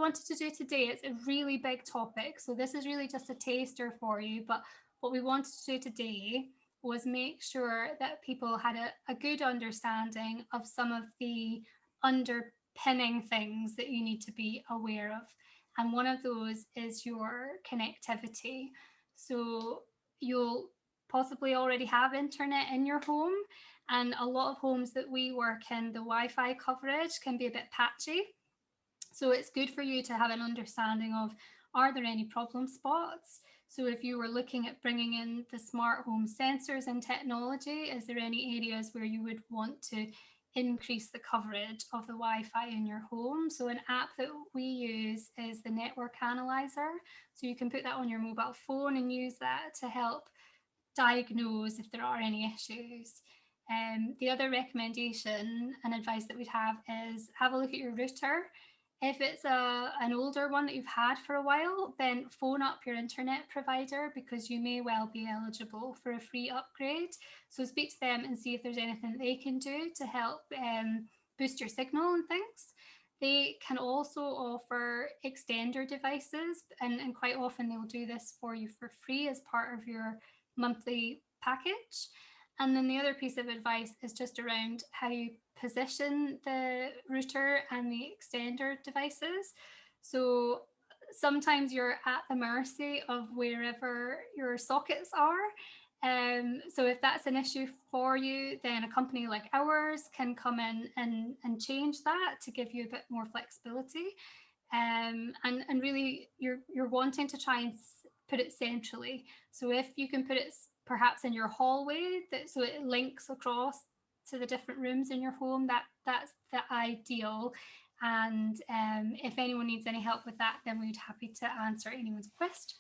wanted to do today, it's a really big topic, so this is really just a taster for you, but what we wanted to do today was make sure that people had a good understanding of some of the underpinning things that you need to be aware of. And one of those is your connectivity. So you'll possibly already have internet in your home, and a lot of homes that we work in, the Wi-Fi coverage can be a bit patchy. So it's good for you to have an understanding of, are there any problem spots? So if you were looking at bringing in the smart home sensors and technology, is there any areas where you would want to increase the coverage of the Wi-Fi in your home? So an app that we use is the Network Analyzer. So you can put that on your mobile phone and use that to help diagnose if there are any issues. The other recommendation and advice that we'd have is have a look at your router. If it's an older one that you've had for a while, then phone up your internet provider, because you may well be eligible for a free upgrade. So speak to them and see if there's anything they can do to help boost your signal and things. They can also offer extender devices, and quite often they'll do this for you for free as part of your monthly package. And then the other piece of advice is just around how you position the router and the extender devices. So sometimes you're at the mercy of wherever your sockets are. So if that's an issue for you, then a company like ours can come in and change that to give you a bit more flexibility. And really you're wanting to try and put it centrally. So if you can put it perhaps in your hallway, so it links across to the different rooms in your home, that's the ideal. And if anyone needs any help with that, then we'd be happy to answer anyone's questions.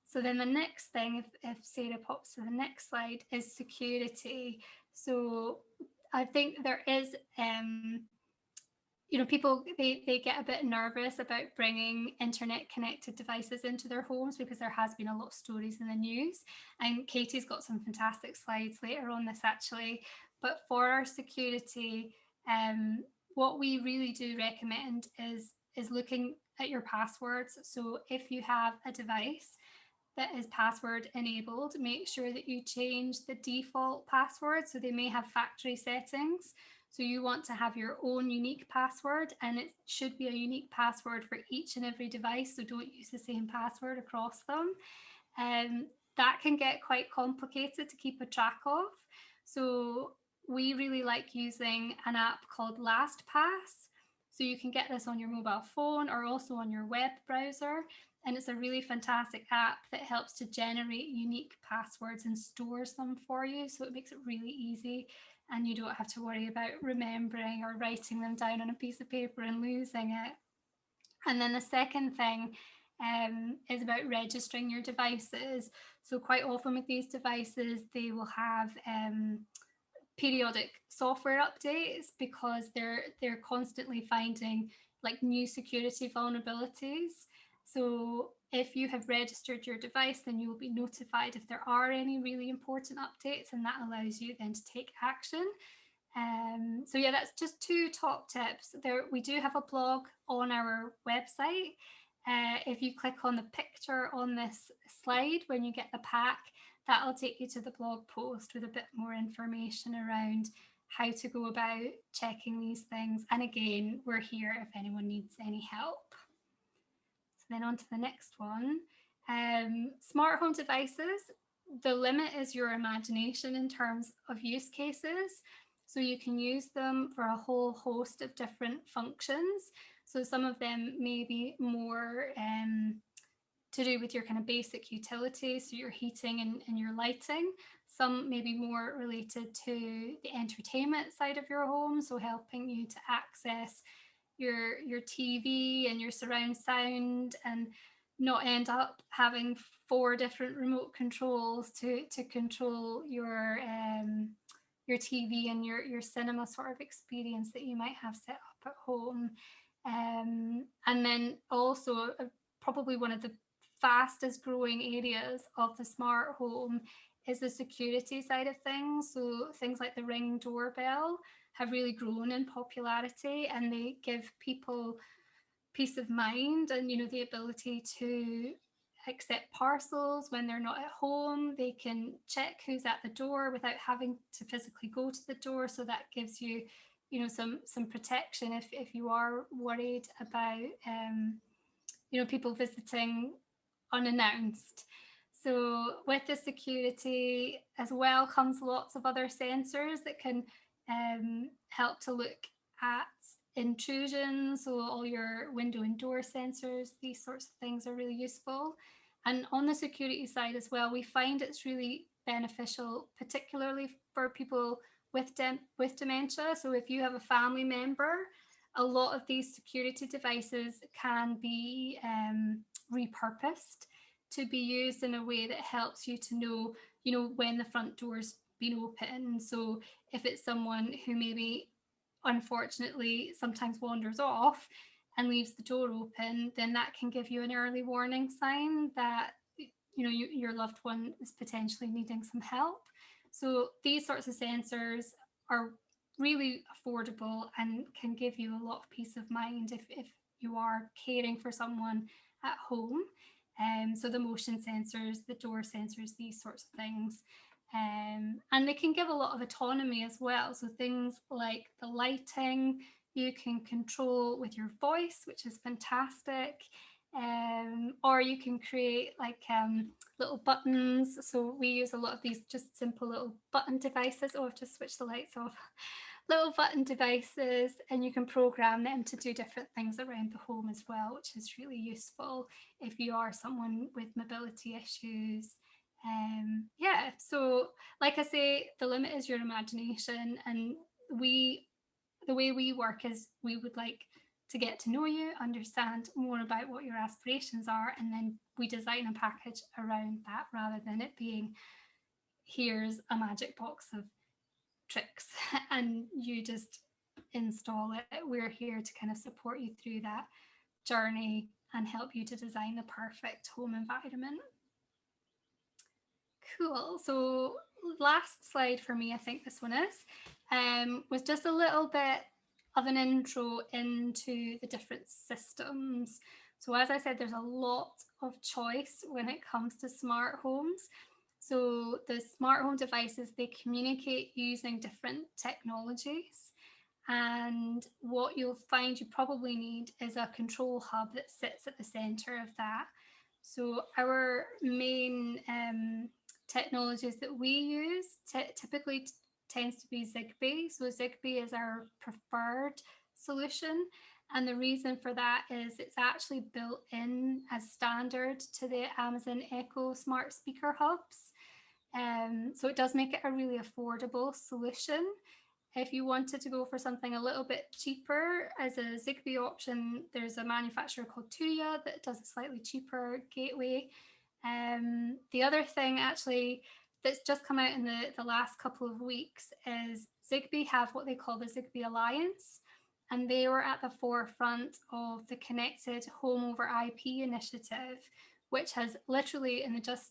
So then the next thing, if Sarah pops to the next slide, is security. So I think there is people, they get a bit nervous about bringing internet connected devices into their homes, because there has been a lot of stories in the news, and Katie's got some fantastic slides later on this actually. But for our security, what we really do recommend is looking at your passwords. So if you have a device that is password enabled, make sure that you change the default password. So they may have factory settings. So you want to have your own unique password, and it should be a unique password for each and every device. So don't use the same password across them. That can get quite complicated to keep a track of. So we really like using an app called LastPass. So you can get this on your mobile phone or also on your web browser. And it's a really fantastic app that helps to generate unique passwords and stores them for you. So it makes it really easy, and you don't have to worry about remembering or writing them down on a piece of paper and losing it. And then the second thing is about registering your devices. So quite often with these devices, they will have periodic software updates, because they're constantly finding like new security vulnerabilities. So if you have registered your device, then you will be notified if there are any really important updates, and that allows you then to take action. So yeah, that's just two top tips. We do have a blog on our website. If you click on the picture on this slide when you get the pack, that'll take you to the blog post with a bit more information around how to go about checking these things. And again, we're here if anyone needs any help. So then on to the next one. Smart home devices, the limit is your imagination in terms of use cases. So you can use them for a whole host of different functions. So some of them may be more to do with your kind of basic utilities, so your heating and your lighting. Some may be more related to the entertainment side of your home, so helping you to access your TV and your surround sound, and not end up having 4 different remote controls to control your TV and your cinema sort of experience that you might have set up at home. And then also probably one of the fastest growing areas of the smart home is the security side of things. So things like the Ring doorbell have really grown in popularity, and they give people peace of mind and, you know, the ability to accept parcels when they're not at home. They can check who's at the door without having to physically go to the door. So that gives you, you know, some protection if you are worried about, you know, people visiting unannounced. So with the security as well comes lots of other sensors that can help to look at intrusion. So all your window and door sensors, these sorts of things are really useful. And on the security side as well, we find it's really beneficial, particularly for people with dementia. So if you have a family member, a lot of these security devices can be repurposed to be used in a way that helps you to know, you know, when the front door's been open. So if it's someone who maybe unfortunately sometimes wanders off and leaves the door open, then that can give you an early warning sign that, you know, your loved one is potentially needing some help. So these sorts of sensors are really affordable and can give you a lot of peace of mind if you are caring for someone at home. So the motion sensors, the door sensors, these sorts of things. And they can give a lot of autonomy as well. So things like the lighting, you can control with your voice, which is fantastic. Or you can create like little buttons. So we use a lot of these just simple little button devices. Oh, I've just switched the lights off. Little button devices, and you can program them to do different things around the home as well, which is really useful if you are someone with mobility issues. Yeah, so like I say, the limit is your imagination, and the way we work is we would like to get to know you, understand more about what your aspirations are, and then we design a package around that rather than it being here's a magic box of tricks and you just install it. We're here to kind of support you through that journey and help you to design the perfect home environment. Cool. So last slide for me, I think this one is, was just a little bit of an intro into the different systems. So as I said, there's a lot of choice when it comes to smart homes. So the smart home devices, they communicate using different technologies. And what you'll find you probably need is a control hub that sits at the center of that. So our main technologies that we use typically tends to be Zigbee. So Zigbee is our preferred solution. And the reason for that is it's actually built in as standard to the Amazon Echo smart speaker hubs. So it does make it a really affordable solution. If you wanted to go for something a little bit cheaper as a Zigbee option, there's a manufacturer called Tuya that does a slightly cheaper gateway. The other thing actually that's just come out in the last couple of weeks is Zigbee have what they call the Zigbee Alliance, and they were at the forefront of the Connected Home over IP initiative, which has literally in just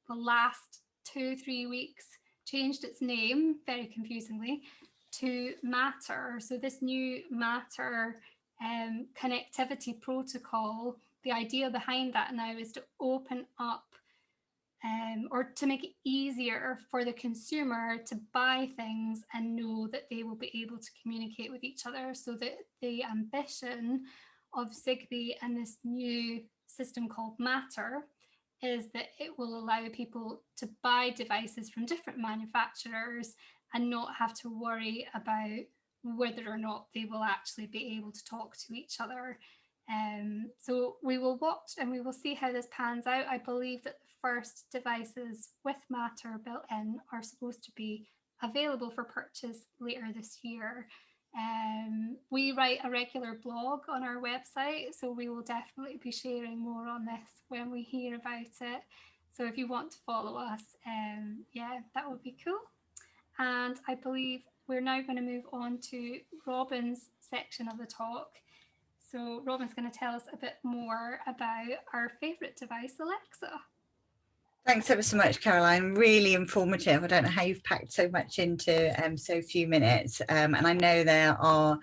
the last 2-3 weeks changed its name very confusingly to Matter. So this new Matter connectivity protocol, the idea behind that now is to open up or to make it easier for the consumer to buy things and know that they will be able to communicate with each other. So that the ambition of Zigbee and this new system called Matter is that it will allow people to buy devices from different manufacturers and not have to worry about whether or not they will actually be able to talk to each other. So we will watch and we will see how this pans out. I believe that the first devices with Matter built in are supposed to be available for purchase later this year. We write a regular blog on our website, so we will definitely be sharing more on this when we hear about it. So if you want to follow us, yeah, that would be cool. And I believe we're now going to move on to Robin's section of the talk. So Robin's going to tell us a bit more about our favourite device, Alexa. Thanks ever so much, Caroline. Really informative. I don't know how you've packed so much into so few minutes. And I know there are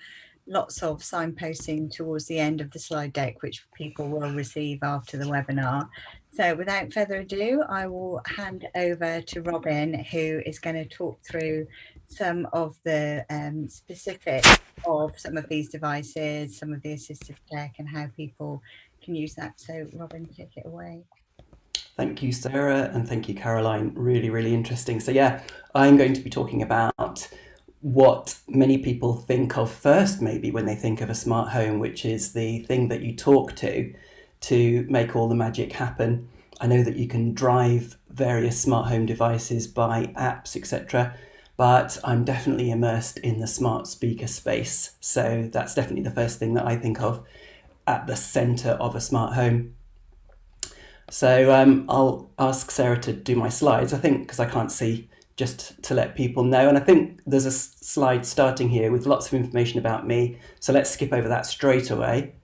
lots of signposting towards the end of the slide deck, which people will receive after the webinar. So without further ado, I will hand over to Robin, who is going to talk through some of the specifics of some of these devices, some of the assistive tech, and how people can use that. So Robin, take it away. Thank you, Sarah, and thank you, Caroline. Really, really interesting. So yeah, I'm going to be talking about what many people think of first, maybe when they think of a smart home, which is the thing that you talk to make all the magic happen. I know that you can drive various smart home devices by apps, etc., but I'm definitely immersed in the smart speaker space. So that's definitely the first thing that I think of at the center of a smart home. So I'll ask Sarah to do my slides, I think, because I can't see, just to let people know. And I think there's a slide starting here with lots of information about me. So let's skip over that straight away.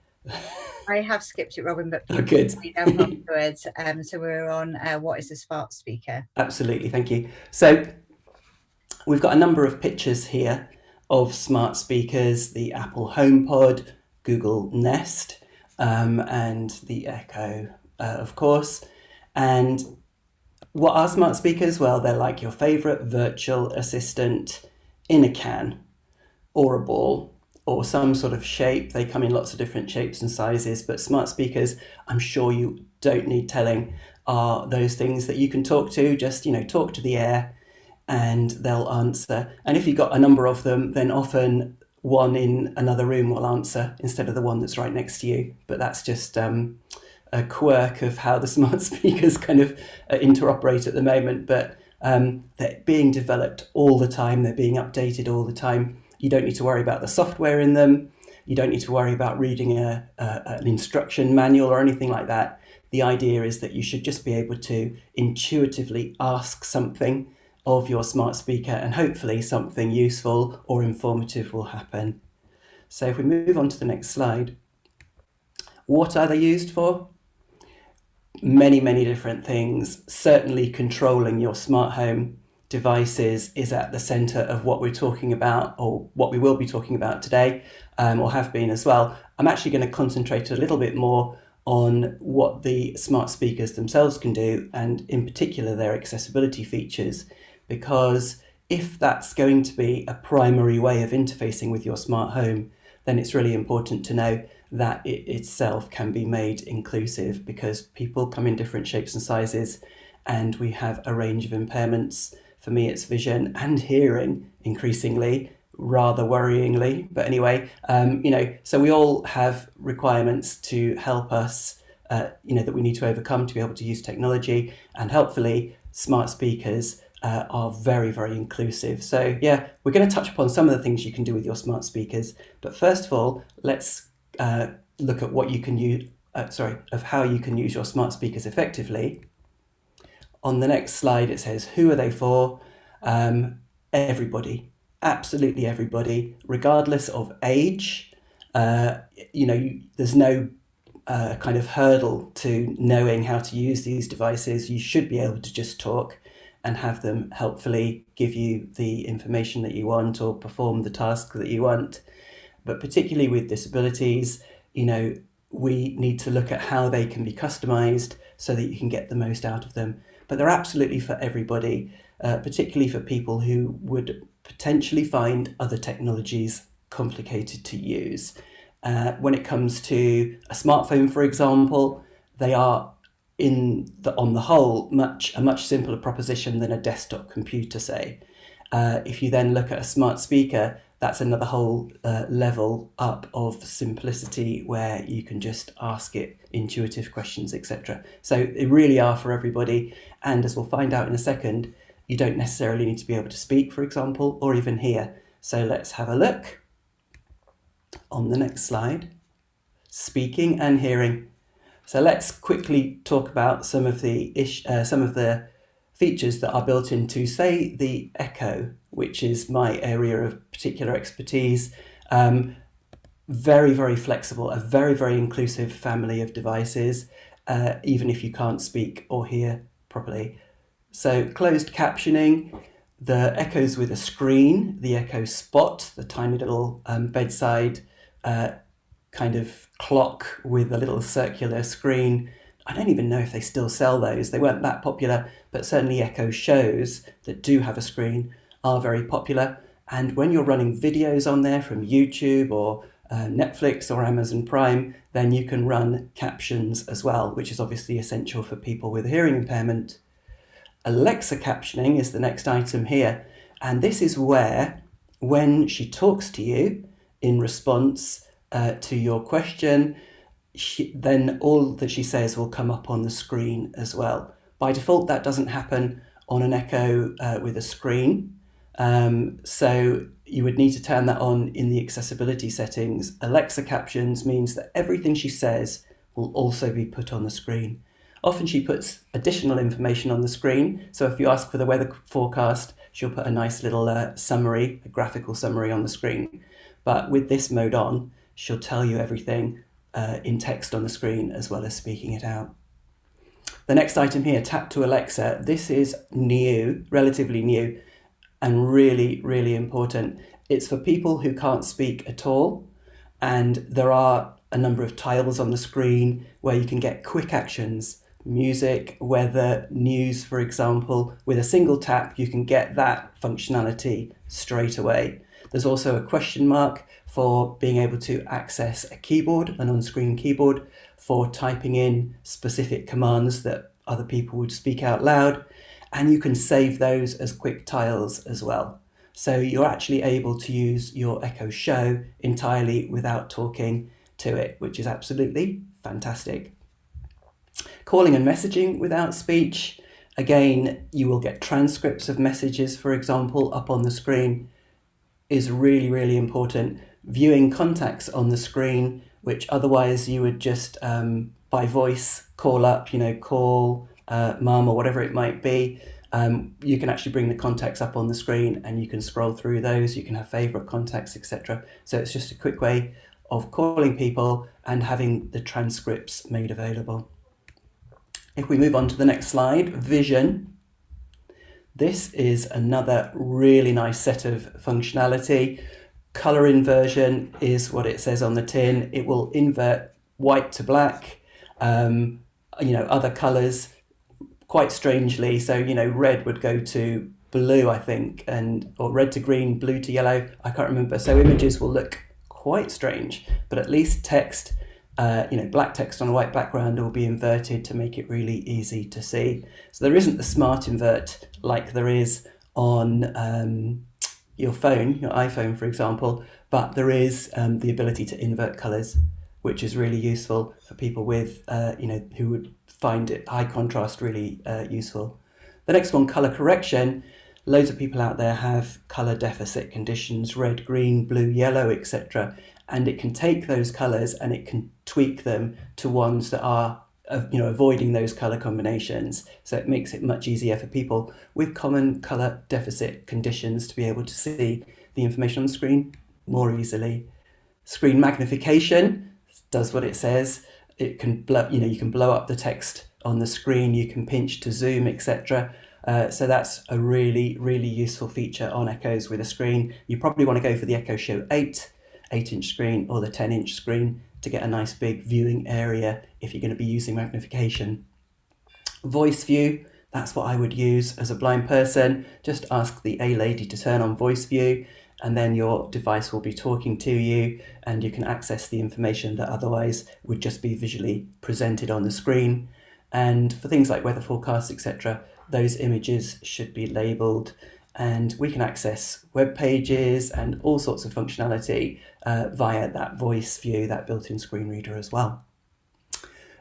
I have skipped it, Robin, but people good. Read up afterwards. So we're on what is a smart speaker? Absolutely, thank you. So we've got a number of pictures here of smart speakers, the Apple HomePod, Google Nest, and the Echo, of course. And what are smart speakers? Well, they're like your favorite virtual assistant in a can or a ball or some sort of shape. They come in lots of different shapes and sizes, but smart speakers, I'm sure you don't need telling, are those things that you can talk to. Just, talk to the air and they'll answer. And if you've got a number of them, then often one in another room will answer instead of the one that's right next to you. But that's just a quirk of how the smart speakers kind of interoperate at the moment. But they're being developed all the time. They're being updated all the time. You don't need to worry about the software in them. You don't need to worry about reading an instruction manual or anything like that. The idea is that you should just be able to intuitively ask something of your smart speaker and hopefully something useful or informative will happen. So if we move on to the next slide, what are they used for? Many, many different things. Certainly controlling your smart home devices is at the center of what we're talking about, or what we will be talking about today, or have been as well. I'm actually going to concentrate a little bit more on what the smart speakers themselves can do, and in particular their accessibility features, because if that's going to be a primary way of interfacing with your smart home, then it's really important to know that it itself can be made inclusive, because people come in different shapes and sizes and we have a range of impairments. For me, it's vision and hearing increasingly, rather worryingly. But anyway, so we all have requirements to help us, that we need to overcome to be able to use technology, and helpfully smart speakers are very, very inclusive. So yeah, we're going to touch upon some of the things you can do with your smart speakers. But first of all, let's look at what you can use, of how you can use your smart speakers effectively. On the next slide, it says, who are they for? Everybody, absolutely everybody, regardless of age. There's no kind of hurdle to knowing how to use these devices. You should be able to just talk and have them helpfully give you the information that you want or perform the task that you want. But particularly with disabilities, we need to look at how they can be customized so that you can get the most out of them. But they're absolutely for everybody, particularly for people who would potentially find other technologies complicated to use. When it comes to a smartphone, for example, they are on the whole a much simpler proposition than a desktop computer, say. If you then look at a smart speaker, that's another whole level up of simplicity, where you can just ask it intuitive questions, etc. So they really are for everybody. And as we'll find out in a second, you don't necessarily need to be able to speak, for example, or even hear. So let's have a look on the next slide. Speaking and hearing. So let's quickly talk about some of the features that are built into, say, the Echo, which is my area of particular expertise. Very, very flexible, a very, very inclusive family of devices, even if you can't speak or hear properly. So closed captioning, the Echo's with a screen, the Echo Spot, the tiny little bedside kind of clock with a little circular screen. I don't even know if they still sell those. They weren't that popular, but certainly Echo shows that do have a screen are very popular. And when you're running videos on there from YouTube or Netflix or Amazon Prime, then you can run captions as well, which is obviously essential for people with hearing impairment. Alexa captioning is the next item here. And this is where, when she talks to you in response to your question, then all that she says will come up on the screen as well. By default, that doesn't happen on an Echo with a screen. So you would need to turn that on in the accessibility settings. Alexa captions means that everything she says will also be put on the screen. Often she puts additional information on the screen. So if you ask for the weather forecast, she'll put a nice little summary, a graphical summary on the screen. But with this mode on, she'll tell you everything in text on the screen as well as speaking it out. The next item here, Tap to Alexa. This is new, relatively new, and really, really important. It's for people who can't speak at all, and there are a number of tiles on the screen where you can get quick actions, music, weather, news, for example. With a single tap, you can get that functionality straight away. There's also a question mark for being able to access a keyboard, an on-screen keyboard, for typing in specific commands that other people would speak out loud. And you can save those as quick tiles as well. So you're actually able to use your Echo Show entirely without talking to it, which is absolutely fantastic. Calling and messaging without speech. Again, you will get transcripts of messages, for example, up on the screen, is really, really important. Viewing contacts on the screen, which otherwise you would just by voice call up, call mum or whatever it might be. You can actually bring the contacts up on the screen and you can scroll through those. You can have favorite contacts, etc. So it's just a quick way of calling people and having the transcripts made available. If we move on to the next slide, vision. This is another really nice set of functionality. Color inversion is what it says on the tin. It will invert white to black, other colors quite strangely. So, red would go to blue, I think, or red to green, blue to yellow. I can't remember. So images will look quite strange, but at least text, black text on a white background will be inverted to make it really easy to see. So there isn't the smart invert like there is on your phone, your iPhone, for example, but there is the ability to invert colors, which is really useful for people with, who would find it high contrast really useful. The next one, color correction. Loads of people out there have color deficit conditions, red, green, blue, yellow, etc. And it can take those colors and it can tweak them to ones that are, avoiding those color combinations. So it makes it much easier for people with common color deficit conditions to be able to see the information on the screen more easily. Screen magnification does what it says. It can you can blow up the text on the screen, you can pinch to zoom, etc. So that's a really, really useful feature on Echoes with a screen. You probably want to go for the Echo Show 8-inch screen or the 10-inch screen to get a nice big viewing area if you're going to be using magnification. Voice view, that's what I would use as a blind person. Just ask the A lady to turn on voice view and then your device will be talking to you and you can access the information that otherwise would just be visually presented on the screen. And for things like weather forecasts, etc., those images should be labelled, and we can access web pages and all sorts of functionality via that voice view, that built-in screen reader as well.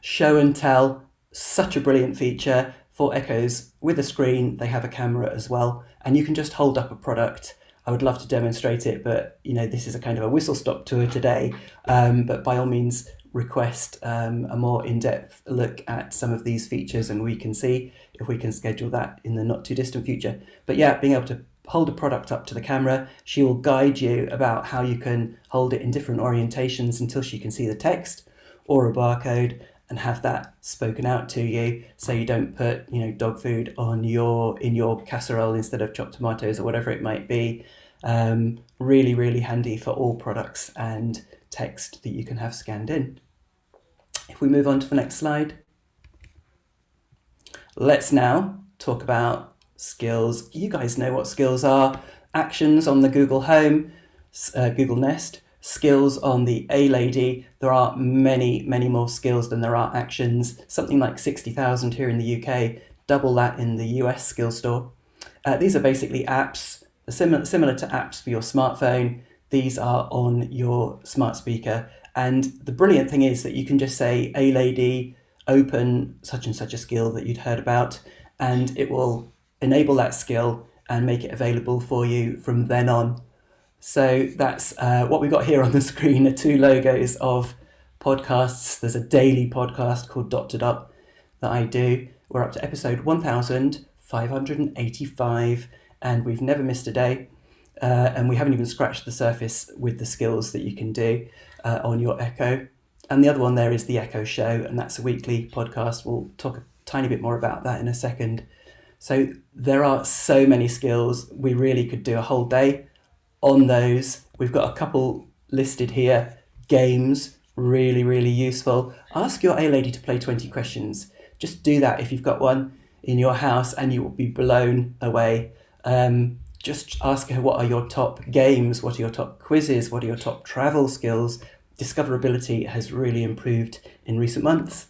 Show and tell, such a brilliant feature for Echoes with a screen. They have a camera as well, and you can just hold up a product. I would love to demonstrate it, but this is a kind of a whistle-stop tour today. But by all means, request a more in-depth look at some of these features and we can see if we can schedule that in the not too distant future. But yeah, being able to hold a product up to the camera, she will guide you about how you can hold it in different orientations until she can see the text or a barcode and have that spoken out to you, so you don't put dog food on in your casserole instead of chopped tomatoes or whatever it might be. Really, really handy for all products and text that you can have scanned in. If we move on to the next slide, let's now talk about skills. You guys know what skills are. Actions on the Google Home, Google Nest, skills on the A-Lady. There are many, many more skills than there are actions, something like 60,000 here in the UK, double that in the US skill store. These are basically apps, similar to apps for your smartphone. These are on your smart speaker. And the brilliant thing is that you can just say, A-Lady, open such and such a skill that you'd heard about, and it will enable that skill and make it available for you from then on. So that's what we've got here on the screen are two logos of podcasts. There's a daily podcast called Dot to Dot that I do. We're up to episode 1585 and we've never missed a day. And we haven't even scratched the surface with the skills that you can do on your Echo. And the other one there is the Echo Show, and that's a weekly podcast. We'll talk a tiny bit more about that in a second. So there are so many skills. We really could do a whole day on those. We've got a couple listed here. Games, really, really useful. Ask your A-Lady to play 20 questions. Just do that if you've got one in your house and you will be blown away. Just ask her, what are your top games? What are your top quizzes? What are your top travel skills? Discoverability has really improved in recent months.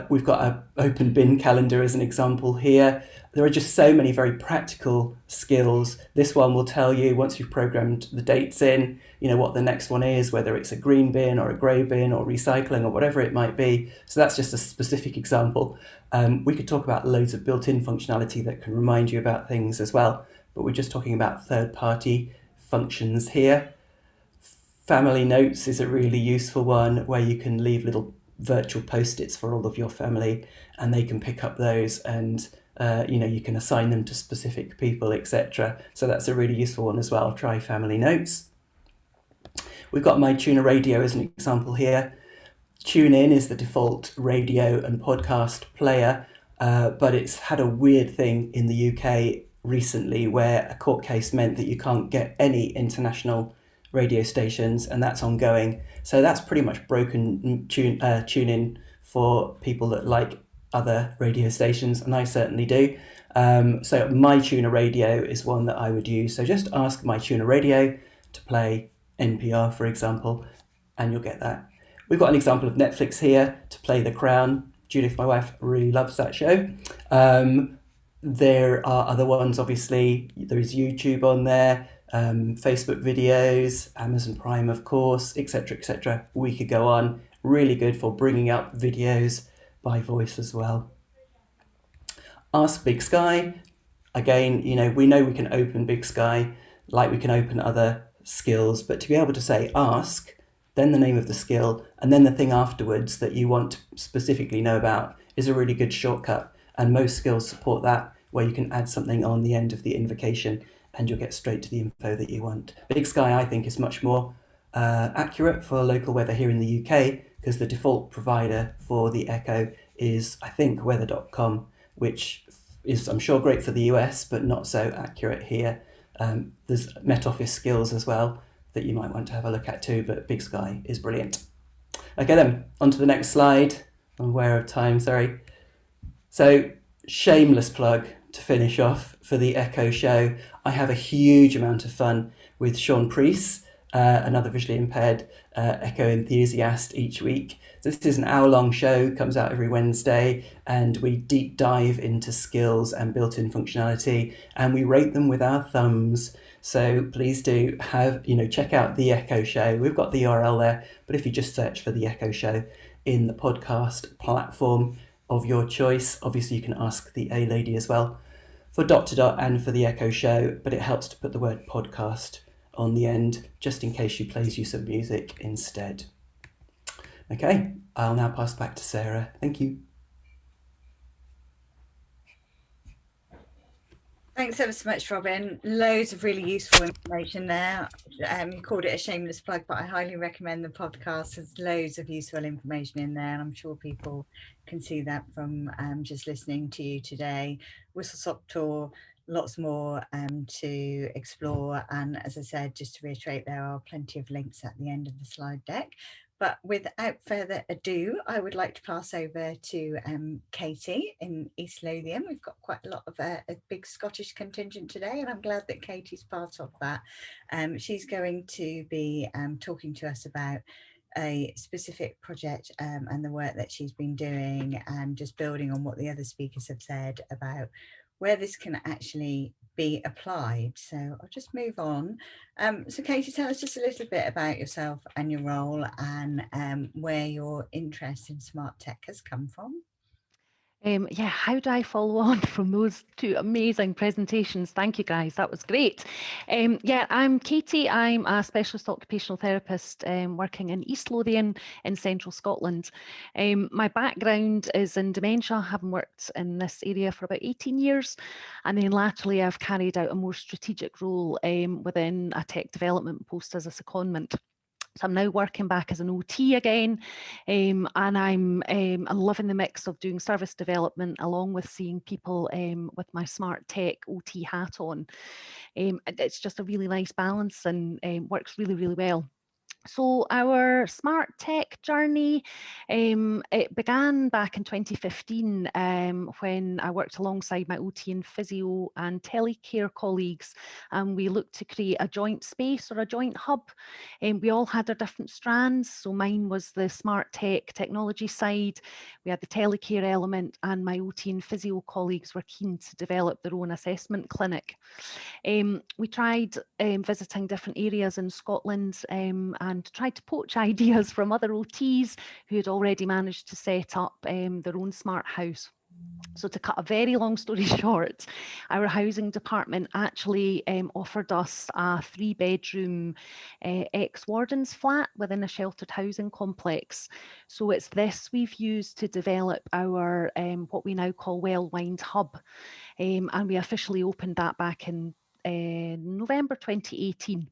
We've got an open bin calendar as an example here. There are just so many very practical skills. This one will tell you, once you've programmed the dates in, what the next one is, whether it's a green bin or a grey bin or recycling or whatever it might be. So that's just a specific example. We could talk about loads of built-in functionality that can remind you about things as well, but we're just talking about third-party functions here. Family notes is a really useful one where you can leave little virtual post-its for all of your family and they can pick up those and you can assign them to specific people, etc. So that's a really useful one as well. Try family notes. We've got My Tuner Radio as an example here. TuneIn is the default radio and podcast player, but it's had a weird thing in the UK recently where a court case meant that you can't get any international radio stations, and that's ongoing. So that's pretty much broken TuneIn for people that like other radio stations, and I certainly do. So My Tuner Radio is one that I would use. So just ask My Tuner Radio to play NPR, for example, and you'll get that. We've got an example of Netflix here to play The Crown. Judith, my wife, really loves that show. There are other ones, obviously. There is YouTube on there, Facebook videos, Amazon Prime, of course, etc., etc. We could go on. Really good for bringing up videos by voice as well. Ask Big Sky. Again, we know we can open Big Sky like we can open other skills, but to be able to say ask, then the name of the skill, and then the thing afterwards that you want to specifically know about is a really good shortcut. And most skills support that, where you can add something on the end of the invocation and you'll get straight to the info that you want. Big Sky, I think, is much more accurate for local weather here in the UK, because the default provider for the Echo is, I think, weather.com, which is, I'm sure, great for the US, but not so accurate here. There's Met Office skills as well that you might want to have a look at too, but Big Sky is brilliant. Okay then, on to the next slide. I'm aware of time, sorry. So, shameless plug to finish off for the Echo Show. I have a huge amount of fun with Sean Priest, another visually impaired Echo enthusiast, each week. This is an hour-long show, comes out every Wednesday, and we deep dive into skills and built-in functionality, and we rate them with our thumbs. So please do check out the Echo Show. We've got the URL there, but if you just search for the Echo Show in the podcast platform of your choice, obviously you can ask the A-Lady as well for Dot to Dot and for the Echo Show, but it helps to put the word podcast on the end, just in case she plays you some music instead. Okay, I'll now pass back to Sarah. Thank you. Thanks ever so much, Robin. Loads of really useful information there. You called it a shameless plug, but I highly recommend the podcast. There's loads of useful information in there, and I'm sure people can see that from just listening to you today. Whistle Stop Tour lots more to explore. And as I said, just to reiterate, there are plenty of links at the end of the slide deck. But without further ado, I would like to pass over to Katie in East Lothian. We've got quite a lot of a big Scottish contingent today, and I'm glad that Katie's part of that. She's going to be talking to us about a specific project and the work that she's been doing, and just building on what the other speakers have said about where this can actually be applied. So I'll just move on. So Katie, tell us just a little bit about yourself and your role, and where your interest in smart tech has come from. Yeah, how do I follow on from those two amazing presentations? Thank you, guys. That was great. Yeah, I'm Katie. I'm a specialist occupational therapist working in East Lothian in central Scotland. My background is in dementia, having worked in this area for about 18 years. And then latterly, I've carried out a more strategic role within a tech development post as a secondment. So I'm now working back as an OT again, and I'm loving the mix of doing service development along with seeing people with my smart tech OT hat on. It's just a really nice balance and works really, really well. So our smart tech journey, it began back in 2015 when I worked alongside my OT and physio and telecare colleagues, and we looked to create a joint space or a joint hub. We all had our different strands. So mine was the smart tech technology side, we had the telecare element, and my OT and physio colleagues were keen to develop their own assessment clinic. We tried visiting different areas in Scotland and tried to poach ideas from other OTs who had already managed to set up their own smart house. So to cut a very long story short, our housing department actually offered us a 3-bedroom ex-warden's flat within a sheltered housing complex. So it's this we've used to develop our what we now call Wellwind Hub, and we officially opened that back in November 2018.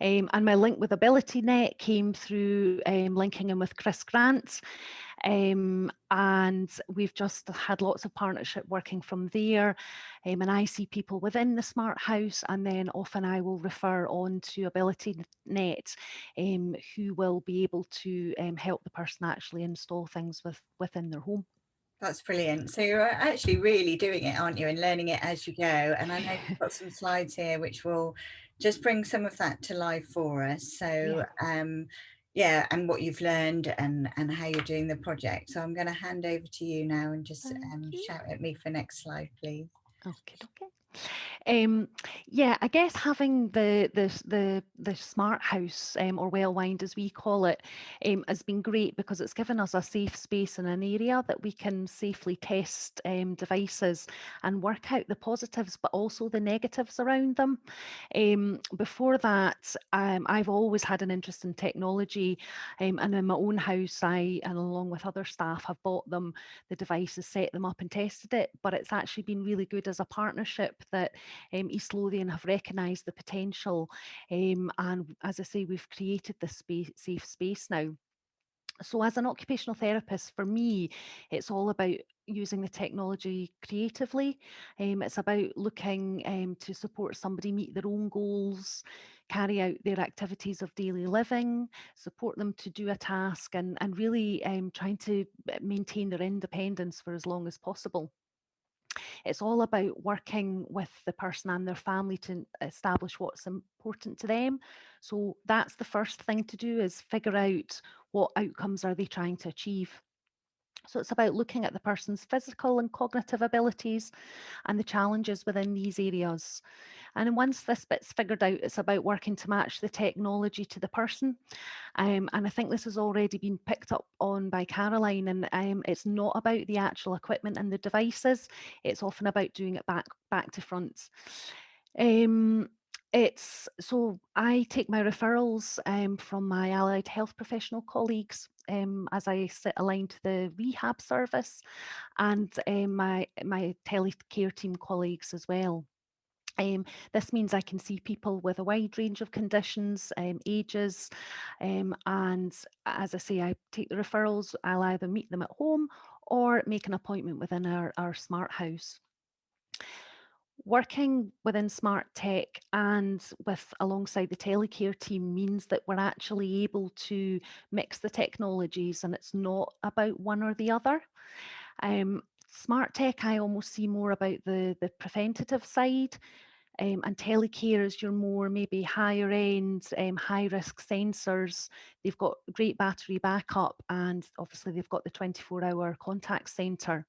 And my link with AbilityNet came through linking in with Chris Grant. And we've just had lots of partnership working from there. And I see people within the smart house, and then often I will refer on to AbilityNet, who will be able to help the person actually install things within their home. That's brilliant. So you're actually really doing it, aren't you, and learning it as you go. And I know you've got some slides here which will just bring some of that to life for us. So yeah, and what you've learned and how you're doing the project. So I'm going to hand over to you now and just shout at me for next slide, please. Okay. Yeah, I guess having the smart house or Wellwind as we call it has been great because it's given us a safe space in an area that we can safely test devices and work out the positives but also the negatives around them. Before that, I've always had an interest in technology, and in my own house and along with other staff have bought them, the devices, set them up and tested it, but it's actually been really good as a partnership that East Lothian have recognised the potential, and as I say, we've created this safe space now. So as an occupational therapist, for me, it's all about using the technology creatively. It's about looking to support somebody meet their own goals, carry out their activities of daily living, support them to do a task, and really trying to maintain their independence for as long as possible. It's all about working with the person and their family to establish what's important to them. So that's the first thing to do, is figure out what outcomes are they trying to achieve. So it's about looking at the person's physical and cognitive abilities and the challenges within these areas. And then once this bit's figured out, it's about working to match the technology to the person. And I think this has already been picked up on by Caroline, and it's not about the actual equipment and the devices. It's often about doing it back to front. So I take my referrals from my allied health professional colleagues as I sit aligned to the Rehab service, and my telecare team colleagues as well. This means I can see people with a wide range of conditions, ages, and as I say, I take the referrals. I'll either meet them at home or make an appointment within our smart house. Working within smart tech and alongside the telecare team means that we're actually able to mix the technologies, and it's not about one or the other. Smart tech, I almost see more about the preventative side, and telecare is your more maybe higher end, high risk sensors. They've got great battery backup, and obviously they've got the 24-hour contact centre.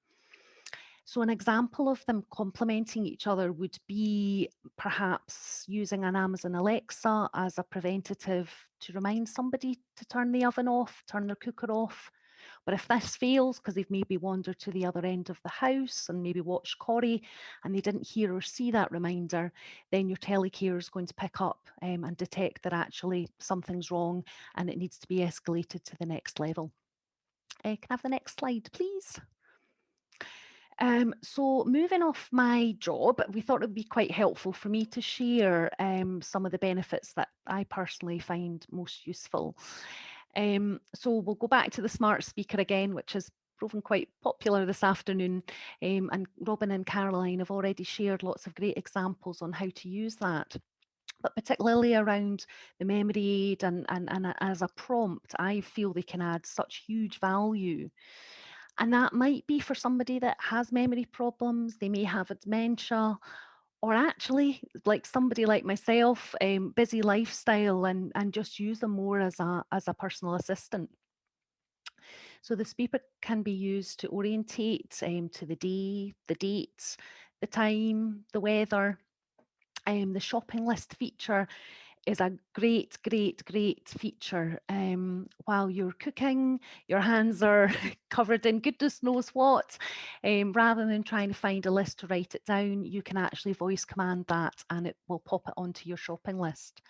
So an example of them complementing each other would be perhaps using an Amazon Alexa as a preventative to remind somebody to turn the oven off, turn their cooker off. But if this fails because they've maybe wandered to the other end of the house and maybe watched Corrie and they didn't hear or see that reminder, then your telecare is going to pick up and detect that actually something's wrong and it needs to be escalated to the next level. Can I have the next slide, please? So moving off my job, we thought it would be quite helpful for me to share some of the benefits that I personally find most useful. So we'll go back to the smart speaker again, which has proven quite popular this afternoon. And Robin and Caroline have already shared lots of great examples on how to use that. But particularly around the memory aid and as a prompt, I feel they can add such huge value. And that might be for somebody that has memory problems, they may have a dementia, or actually, like somebody like myself, busy lifestyle and just use them more as a personal assistant. So the speaker can be used to orientate to the day, the dates, the time, the weather. The shopping list feature is a great feature. While you're cooking, your hands are covered in goodness knows what. Rather than trying to find a list to write it down, you can actually voice command that and it will pop it onto your shopping list.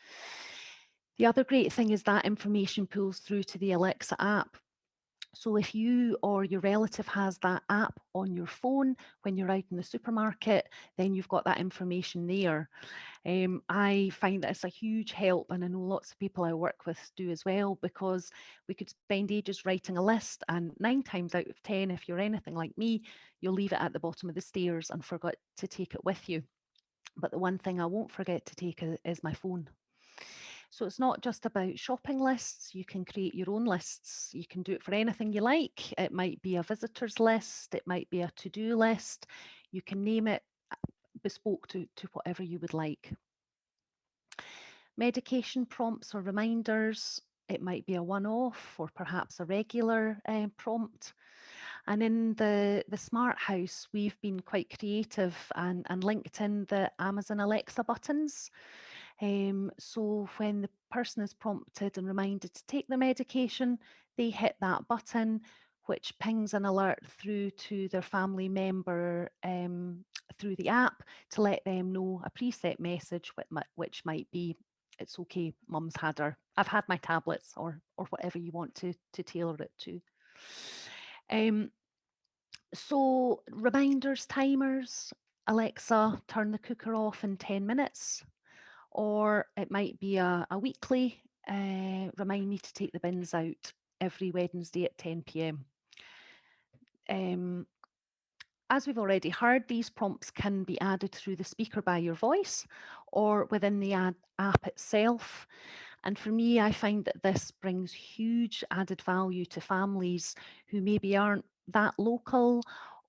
The other great thing is that information pulls through to the Alexa app. So if you or your relative has that app on your phone when you're out in the supermarket, then you've got that information there. I find that it's a huge help, and I know lots of people I work with do as well, because we could spend ages writing a list, and 9 times out of 10, if you're anything like me, you'll leave it at the bottom of the stairs and forget to take it with you. But the one thing I won't forget to take is my phone. So it's not just about shopping lists. You can create your own lists. You can do it for anything you like. It might be a visitors list. It might be a to-do list. You can name it bespoke to whatever you would like. Medication prompts or reminders. It might be a one-off or perhaps a regular prompt. And in the Smart House, we've been quite creative and linked in the Amazon Alexa buttons. So when the person is prompted and reminded to take their medication, they hit that button, which pings an alert through to their family member through the app to let them know a preset message, which might be, "It's okay, mum's had her, I've had my tablets," or whatever you want to tailor it to. So reminders, timers, Alexa, turn the cooker off in 10 minutes. Or it might be a weekly, remind me to take the bins out every Wednesday at 10 p.m. As we've already heard, these prompts can be added through the speaker by your voice or within the app itself. And for me, I find that this brings huge added value to families who maybe aren't that local,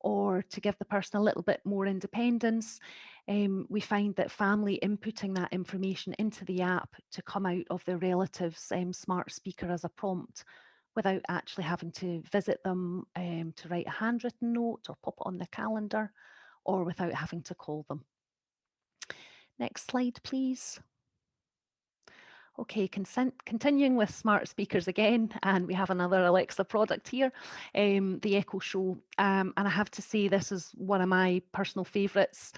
or to give the person a little bit more independence. We find that family inputting that information into the app to come out of their relative's smart speaker as a prompt without actually having to visit them to write a handwritten note or pop it on the calendar, or without having to call them. Next slide, please. Okay, continuing with smart speakers again, and we have another Alexa product here, the Echo Show. And I have to say, this is one of my personal favourites.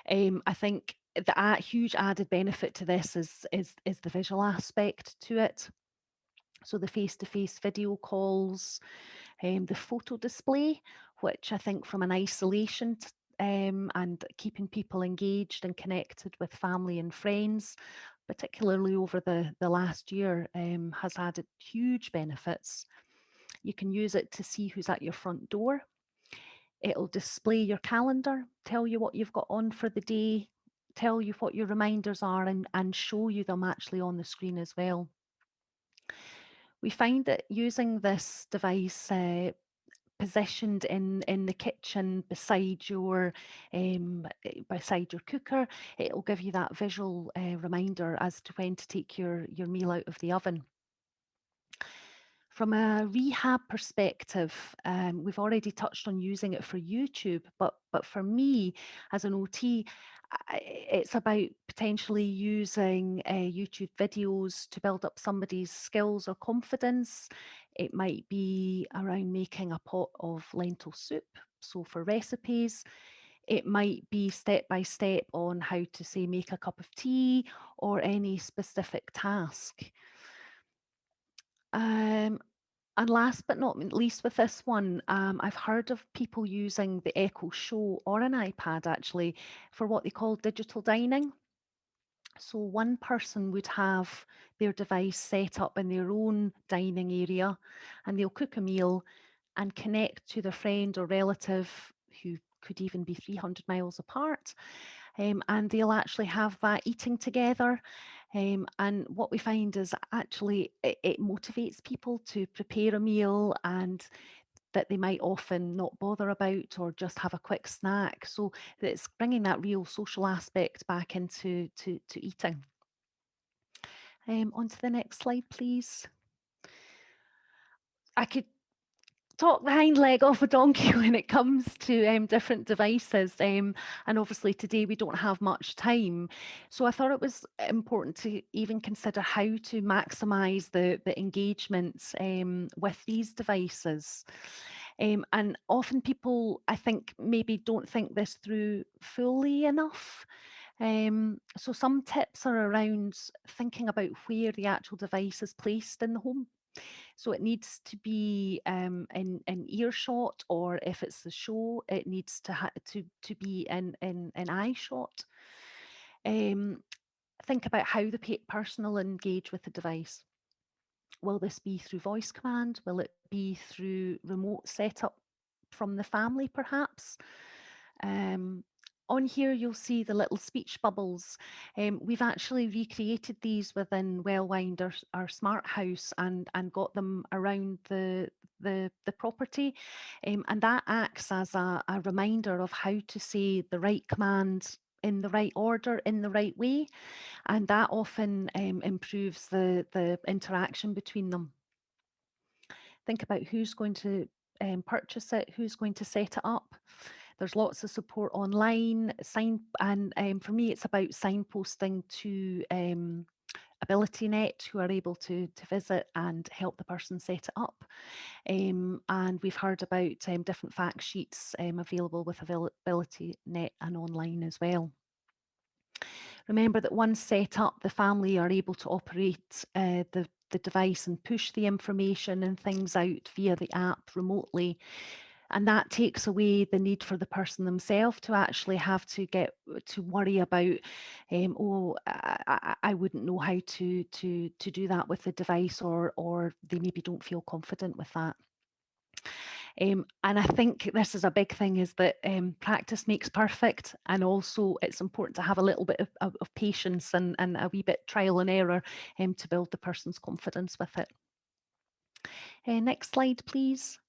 I think the huge added benefit to this is the visual aspect to it. So the face-to-face video calls, the photo display, which I think from an isolation and keeping people engaged and connected with family and friends, particularly over the last year, has added huge benefits. You can use it to see who's at your front door. It'll display your calendar, tell you what you've got on for the day, tell you what your reminders are, and show you them actually on the screen as well. We find that using this device positioned in the kitchen beside your cooker, it'll give you that visual reminder as to when to take your meal out of the oven. From a rehab perspective, we've already touched on using it for YouTube, but for me as an OT, it's about potentially using YouTube videos to build up somebody's skills or confidence. It might be around making a pot of lentil soup, so for recipes. It might be step by step on how to, say, make a cup of tea or any specific task. And last but not least with this one, I've heard of people using the Echo Show or an iPad actually for what they call digital dining. So one person would have their device set up in their own dining area, and they'll cook a meal and connect to their friend or relative who could even be 300 miles apart. And they'll actually have that eating together. And what we find is actually it motivates people to prepare a meal and that they might often not bother about or just have a quick snack. So it's bringing that real social aspect back into eating. On to the next slide, please. I could talk the hind leg off a donkey when it comes to different devices, and obviously today we don't have much time, so I thought it was important to even consider how to maximize the engagement with these devices. And often people, I think, maybe don't think this through fully enough. So some tips are around thinking about where the actual device is placed in the home. So it needs to be in earshot, or if it's the show, it needs to be in eye shot. Think about how the person will engage with the device. Will this be through voice command? Will it be through remote setup from the family, perhaps? On here, you'll see the little speech bubbles. We've actually recreated these within Wellwind, our smart house, and got them around the property. And that acts as a reminder of how to say the right command in the right order, in the right way. And that often improves the interaction between them. Think about who's going to purchase it, who's going to set it up. There's lots of support online, and for me, it's about signposting to AbilityNet, who are able to visit and help the person set it up. And we've heard about different fact sheets available with AbilityNet and online as well. Remember that once set up, the family are able to operate the device and push the information and things out via the app remotely. And that takes away the need for the person themselves to actually have to get to worry about, I wouldn't know how to do that with the device, or they maybe don't feel confident with that. And I think this is a big thing, is that practice makes perfect, and also it's important to have a little bit of patience and a wee bit trial and error to build the person's confidence with it. Next slide, please.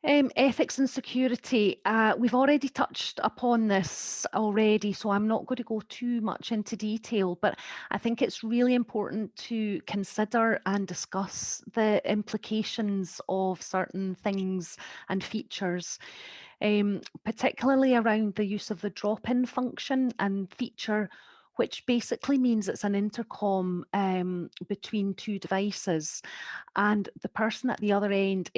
Ethics and security. We've already touched upon this already, so I'm not going to go too much into detail, but I think it's really important to consider and discuss the implications of certain things and features, particularly around the use of the drop-in function and feature, which basically means it's an intercom between two devices. And the person at the other end,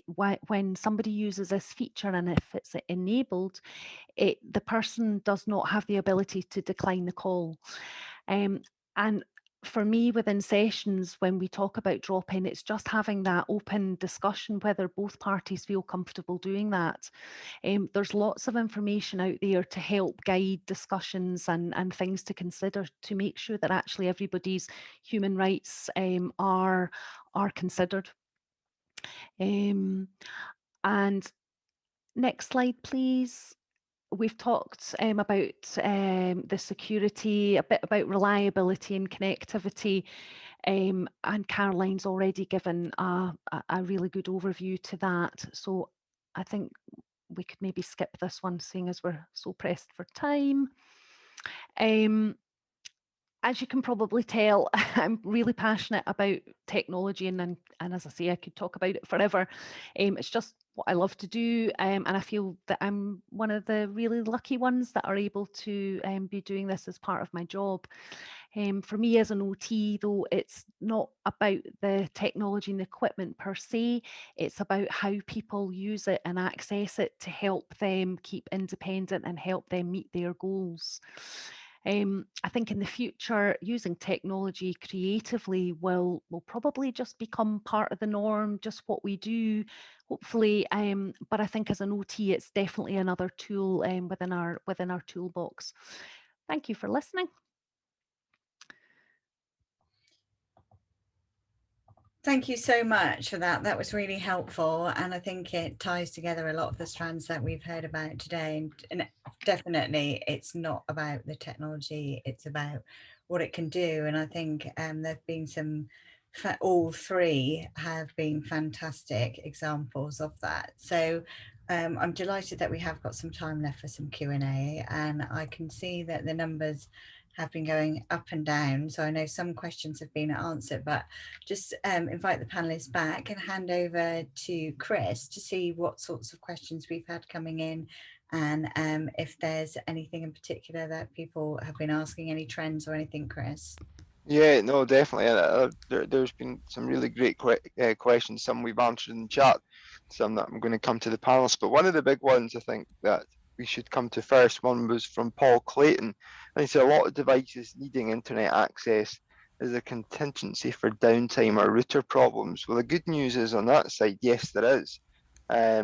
when somebody uses this feature and if it's enabled, the person does not have the ability to decline the call. And for me, within sessions, when we talk about drop-in, it's just having that open discussion whether both parties feel comfortable doing that. There's lots of information out there to help guide discussions and things to consider to make sure that actually everybody's human rights are considered. And next slide, please. We've talked about the security, a bit about reliability and connectivity, and Caroline's already given a really good overview to that. So I think we could maybe skip this one, seeing as we're so pressed for time. As you can probably tell, I'm really passionate about technology, and as I say, I could talk about it forever. It's just what I love to do, and I feel that I'm one of the really lucky ones that are able to be doing this as part of my job. For me as an OT, though, it's not about the technology and the equipment per se, it's about how people use it and access it to help them keep independent and help them meet their goals. I think in the future, using technology creatively will probably just become part of the norm, just what we do, hopefully. But I think as an OT, it's definitely another tool within our toolbox. Thank you for listening. Thank you so much for that. That was really helpful. And I think it ties together a lot of the strands that we've heard about today. And definitely it's not about the technology, it's about what it can do. And I think there've been some, all three have been fantastic examples of that. So I'm delighted that we have got some time left for some Q&A, and I can see that the numbers have been going up and down. So I know some questions have been answered, but just invite the panelists back and hand over to Chris to see what sorts of questions we've had coming in, and if there's anything in particular that people have been asking, any trends or anything, Chris. Yeah, no, definitely. There's been some really great questions. Some we've answered in the chat, some that I'm going to come to the panelists. But one of the big ones I think that we should come to first, one was from Paul Clayton. And he said a lot of devices needing internet access is a contingency for downtime or router problems. Well, the good news is on that side, yes, there is.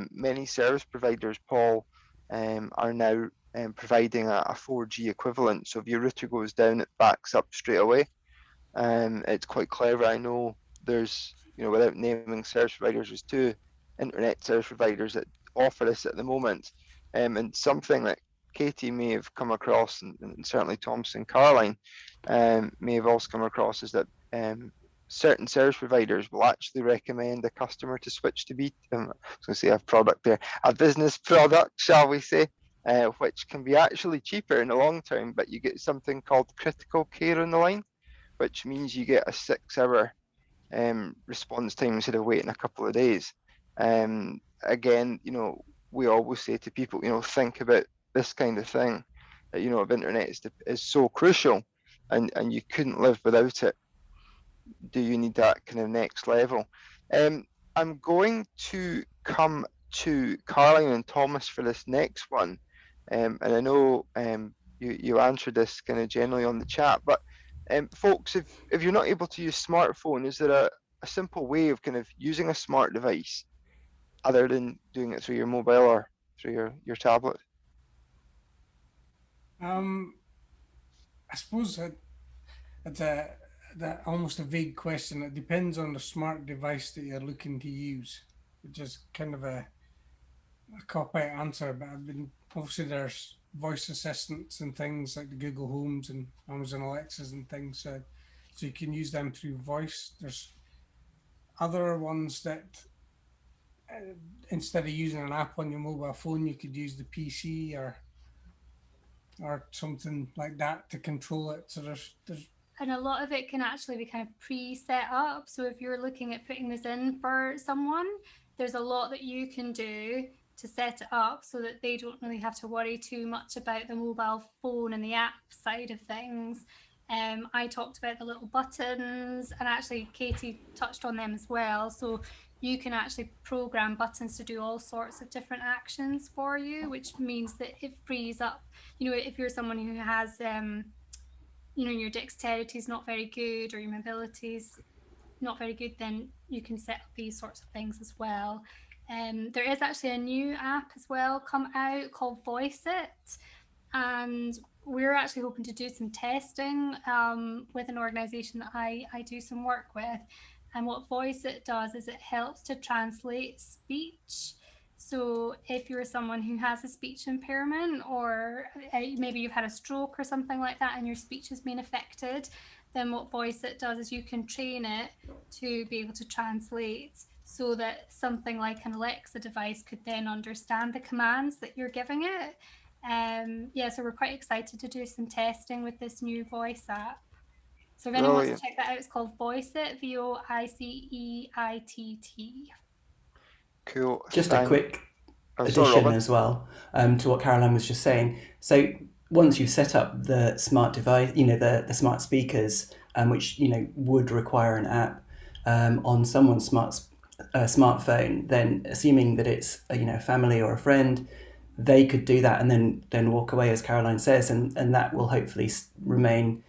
Many service providers, Paul, are now providing a 4G equivalent. So if your router goes down, it backs up straight away. It's quite clever. I know there's, without naming service providers, there's 2 internet service providers that offer this at the moment. And something that Katie may have come across, and certainly Thompson Caroline may have also come across, is that certain service providers will actually recommend a customer to switch to I was going to say a product there, a business product, shall we say, which can be actually cheaper in the long term, but you get something called critical care on the line, which means you get a 6-hour response time instead of waiting a couple of days. Again, we always say to people, think about this kind of thing, that, if internet is so crucial and you couldn't live without it. Do you need that kind of next level? I'm going to come to Caroline and Thomas for this next one. And I know you answered this kind of generally on the chat, but folks, if you're not able to use smartphone, is there a simple way of kind of using a smart device other than doing it through your mobile or through your tablet? I suppose it's almost a vague question. It depends on the smart device that you're looking to use, which is kind of a cop-out answer, but obviously there's voice assistants and things like the Google Homes and Amazon Alexas and things, so you can use them through voice. There's other ones that instead of using an app on your mobile phone, you could use the PC or something like that to control it. So there's and a lot of it can actually be kind of pre-set up. So if you're looking at putting this in for someone, there's a lot that you can do to set it up so that they don't really have to worry too much about the mobile phone and the app side of things. I talked about the little buttons, and actually Katie touched on them as well. So you can actually program buttons to do all sorts of different actions for you, which means that it frees up, if you're someone who has, your dexterity is not very good or your mobility is not very good, then you can set up these sorts of things as well. There is actually a new app as well come out called Voice It, and we're actually hoping to do some testing with an organisation that I do some work with. And what Voice It does is it helps to translate speech. So if you're someone who has a speech impairment, or maybe you've had a stroke or something like that and your speech has been affected, then what Voice It does is you can train it to be able to translate, so that something like an Alexa device could then understand the commands that you're giving it. Yeah, so we're quite excited to do some testing with this new voice app. So if anyone wants to check that out, it's called Voice It, VoiceItt. Cool. Just a quick sorry, addition Robin. as well to what Caroline was just saying. So once you've set up the smart device, the smart speakers, which would require an app on someone's smartphone, then assuming that it's a family or a friend, they could do that and then walk away, as Caroline says, and that will hopefully remain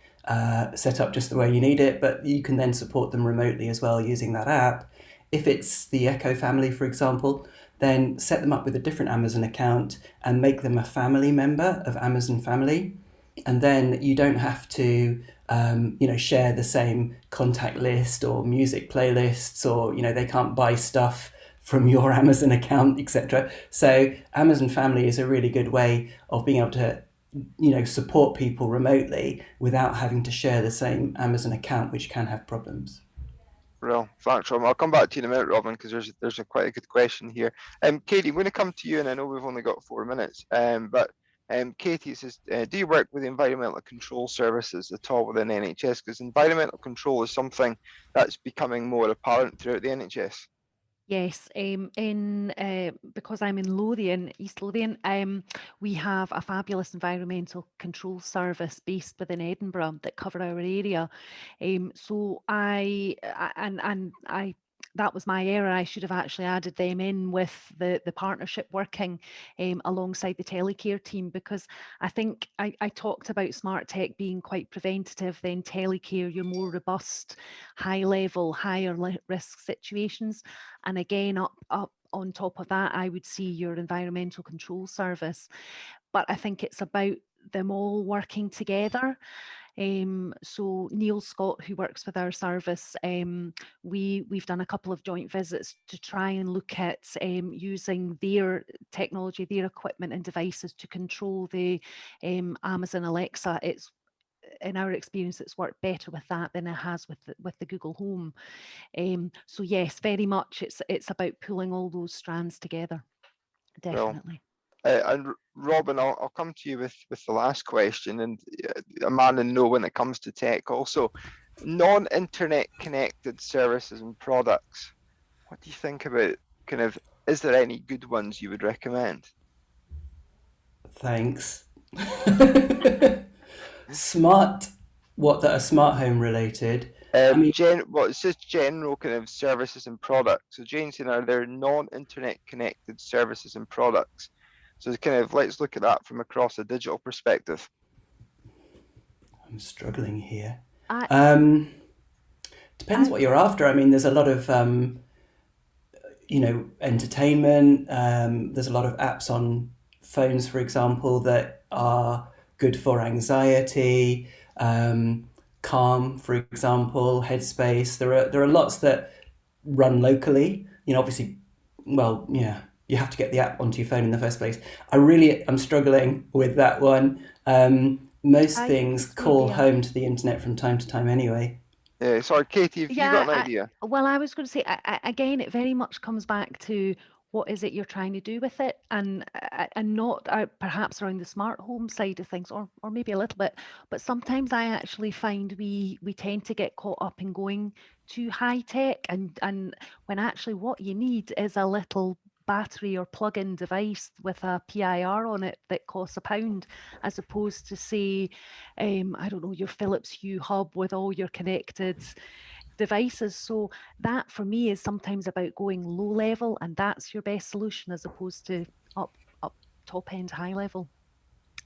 set up just the way you need it. But you can then support them remotely as well using that app. If it's the Echo family, for example, then set them up with a different Amazon account and make them a family member of Amazon Family. And then you don't have to share the same contact list or music playlists, or they can't buy stuff from your Amazon account, etc. So Amazon Family is a really good way of being able to support people remotely without having to share the same Amazon account, which can have problems. Well, thanks, Robin. I'll come back to you in a minute, Robin, because there's quite a good question here. Katie, I'm going to come to you, and I know we've only got 4 minutes. But Katie says, do you work with environmental control services at all within NHS? Because environmental control is something that's becoming more apparent throughout the NHS. Yes, because I'm in Lothian, East Lothian, we have a fabulous environmental control service based within Edinburgh that cover our area. So that was my error. I should have actually added them in with the partnership working alongside the telecare team, because I think I talked about smart tech being quite preventative, then telecare, your more robust, high level, higher risk situations. And again, up on top of that, I would see your environmental control service. But I think it's about them all working together. So Neil Scott, who works with our service, we've done a couple of joint visits to try and look at using their technology, their equipment and devices to control the Amazon Alexa. It's, in our experience, it's worked better with that than it has with the Google Home. So yes, very much it's about pulling all those strands together. Definitely. And Robin, I'll come to you with the last question, and a man in know when it comes to tech also. Non-internet connected services and products. What do you think about is there any good ones you would recommend? Thanks. Smart, what that are smart home related? It says general kind of services and products. So Jane's saying, are there non-internet connected services and products? So it's kind of, let's look at that from across a digital perspective. I'm struggling here. Depends what you're after. I mean, there's a lot of entertainment. There's a lot of apps on phones, for example, that are good for anxiety. Calm, for example, Headspace. There are lots that run locally. Obviously, well, yeah, you have to get the app onto your phone in the first place. I'm struggling with that one. Most things call home to the internet from time to time anyway. Yeah, sorry, Katie, have you got an idea? Well, I was going to say, again, it very much comes back to what is it you're trying to do with it, and not perhaps around the smart home side of things, or maybe a little bit, but sometimes I actually find we tend to get caught up in going too high tech, and when actually what you need is a little battery or plug-in device with a PIR on it that costs £1, as opposed to, say, I don't know, your Philips Hue hub with all your connected devices. So that for me is sometimes about going low level, and that's your best solution, as opposed to up top end, high level.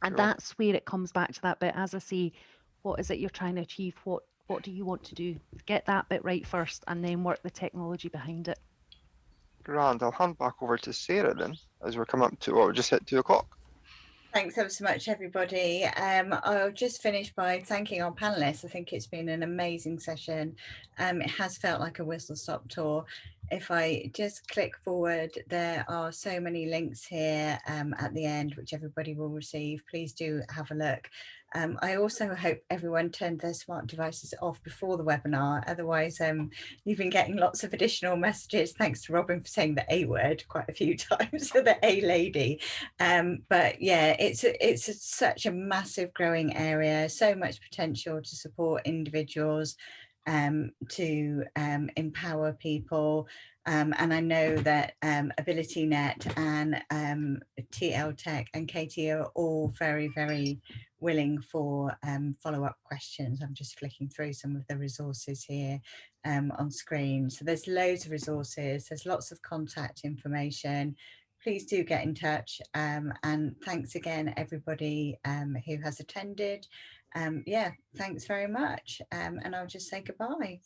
And that's where it comes back to that bit. As I say, what is it you're trying to achieve? What do you want to do? Get that bit right first, and then work the technology behind it. Grand. I'll hand back over to Sarah then, as we're coming up to, we're just hit 2 o'clock. Thanks ever so much, everybody. I'll just finish by thanking our panellists. I think it's been an amazing session. It has felt like a whistle-stop tour. if I just click forward, there are so many links here at the end, which everybody will receive. Please do have a look. I also hope everyone turned their smart devices off before the webinar. Otherwise, you've been getting lots of additional messages. Thanks to Robin for saying the A word quite a few times, so the A lady. But yeah, it's such a massive growing area, so much potential to support individuals, to empower people. And I know that AbilityNet and TL Tech and Katie are all very, very willing for follow-up questions. I'm just flicking through some of the resources here on screen. So there's loads of resources, there's lots of contact information. Please do get in touch, and thanks again everybody who has attended. Yeah, thanks very much, and I'll just say goodbye.